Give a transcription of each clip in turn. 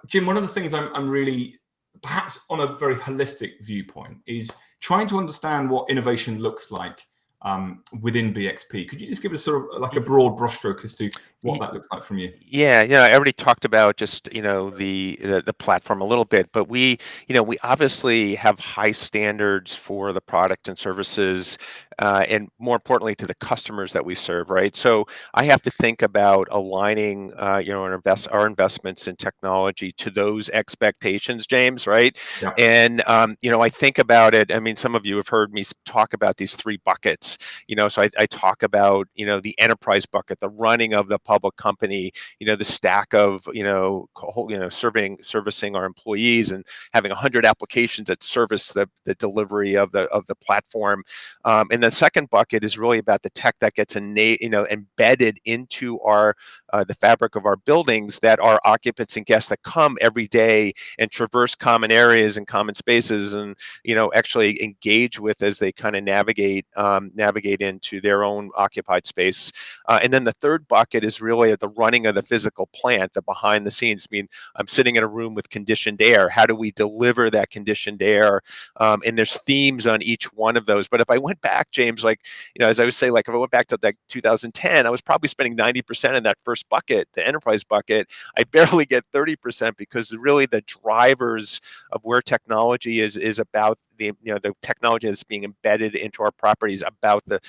Jim, one of the things I'm really, perhaps on a very holistic viewpoint, is trying to understand what innovation looks like within BXP. Could you just give us sort of like a broad brushstroke as to what that looks like from you? Yeah, I already talked about just, the platform a little bit, but we obviously have high standards for the product and services, and more importantly to the customers that we serve, right? So I have to think about aligning, our investments in technology to those expectations, James, right? Yeah. And I think about it. I mean, some of you have heard me talk about these three buckets. So I talk about, the enterprise bucket, the running of the public company, the stack of, servicing our employees and having 100 applications that service the delivery of the platform. And the second bucket is really about the tech that gets embedded into the fabric of our buildings, that our occupants and guests that come every day and traverse common areas and common spaces, and actually engage with as they kind of navigate into their own occupied space. And then the third bucket is really the running of the physical plant, the behind the scenes. I mean, I'm sitting in a room with conditioned air. How do we deliver that conditioned air? And there's themes on each one of those. But if I went back, James, as I would say, if I went back to 2010, I was probably spending 90% in that first bucket, the enterprise bucket. I barely get 30% because really the drivers of where technology is about the technology that's being embedded into our properties, about the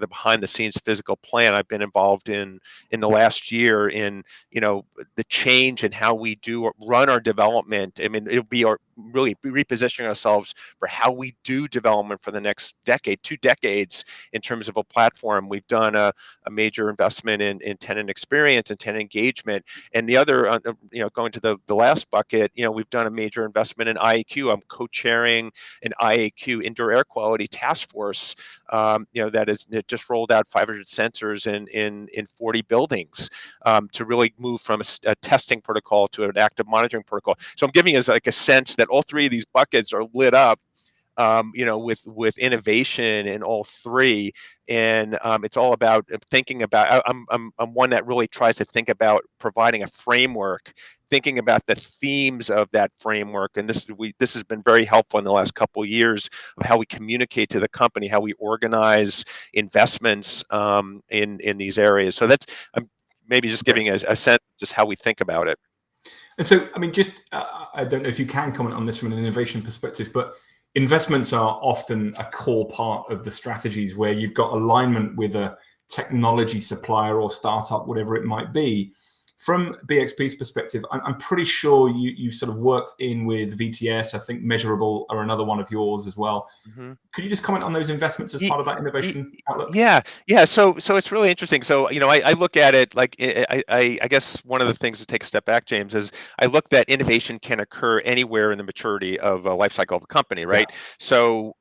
behind the scenes physical plan. I've been involved in the last year in the change in how we do run our development. I mean, it'll be really repositioning ourselves for how we do development for the next decade, 2 decades, in terms of a platform. We've done a major investment in tenant experience and tenant engagement, and the other, going to the last bucket, we've done a major investment in IAQ. I'm co-chairing an IAQ indoor air quality task force, that is just rolled out 500 sensors in 40 buildings, to really move from a testing protocol to an active monitoring protocol. So I'm giving you a sense that all three of these buckets are lit up, with innovation in all three, and it's all about thinking about. I'm one that really tries to think about providing a framework, thinking about the themes of that framework, and this has been very helpful in the last couple of years of how we communicate to the company, how we organize investments, in these areas. So that's maybe just giving a sense of just how we think about it. And so, I mean, just I don't know if you can comment on this from an innovation perspective, but investments are often a core part of the strategies where you've got alignment with a technology supplier or startup, whatever it might be. From BXP's perspective, I'm pretty sure you've sort of worked in with VTS. I think Measurable are another one of yours as well. Mm-hmm. Could you just comment on those investments as part of that innovation outlook? Yeah. So it's really interesting. So I look at it like I guess one of the things to take a step back, James, is I look that innovation can occur anywhere in the maturity of a life cycle of a company, right? Yeah. So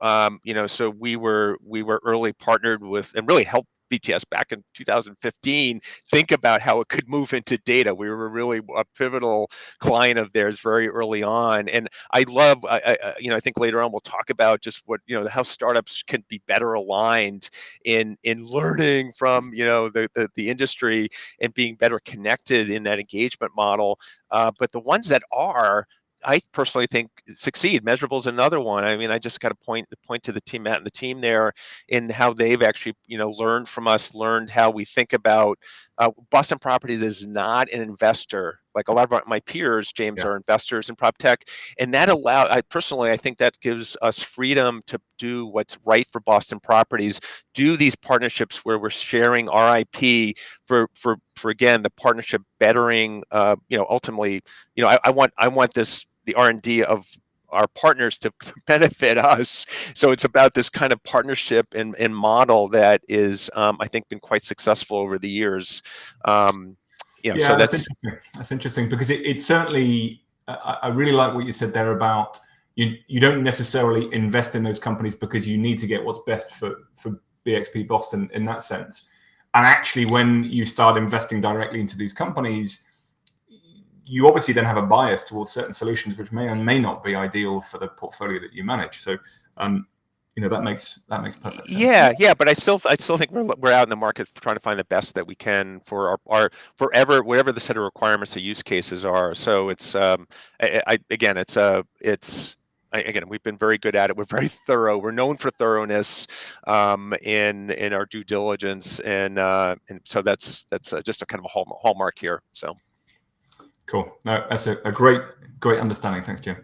so we were early partnered with and really helped BTS back in 2015 think about how it could move into data. We were really a pivotal client of theirs very early on, and I love. I think later on we'll talk about just what how startups can be better aligned in learning from the industry and being better connected in that engagement model. But the ones that I personally think succeed. Measurable is another one. I mean, I just got to point to the team, Matt and the team there, in how they've actually, learned from us, learned how we think about. Boston Properties is not an investor. Like a lot of my peers, James, Yeah. are investors in prop tech, and that I think that gives us freedom to do what's right for Boston Properties. Do these partnerships where we're sharing our IP for again the partnership bettering. Ultimately, I want the R&D of our partners to benefit us. So it's about this kind of partnership and model that is, I think, been quite successful over the years. Yeah, so that's interesting. That's interesting because it certainly, I really like what you said there about you don't necessarily invest in those companies because you need to get what's best for BXP Boston in that sense. And actually, when you start investing directly into these companies, you obviously then have a bias towards certain solutions which may or may not be ideal for the portfolio that you manage. So that makes perfect sense. Yeah, but I still think we're out in the market trying to find the best that we can for our whatever the set of requirements, the use cases are. So it's again, we've been very good at it. We're very thorough. We're known for thoroughness in our due diligence, and so that's just a kind of a hallmark here. So cool. No, that's a great understanding. Thanks, Jim.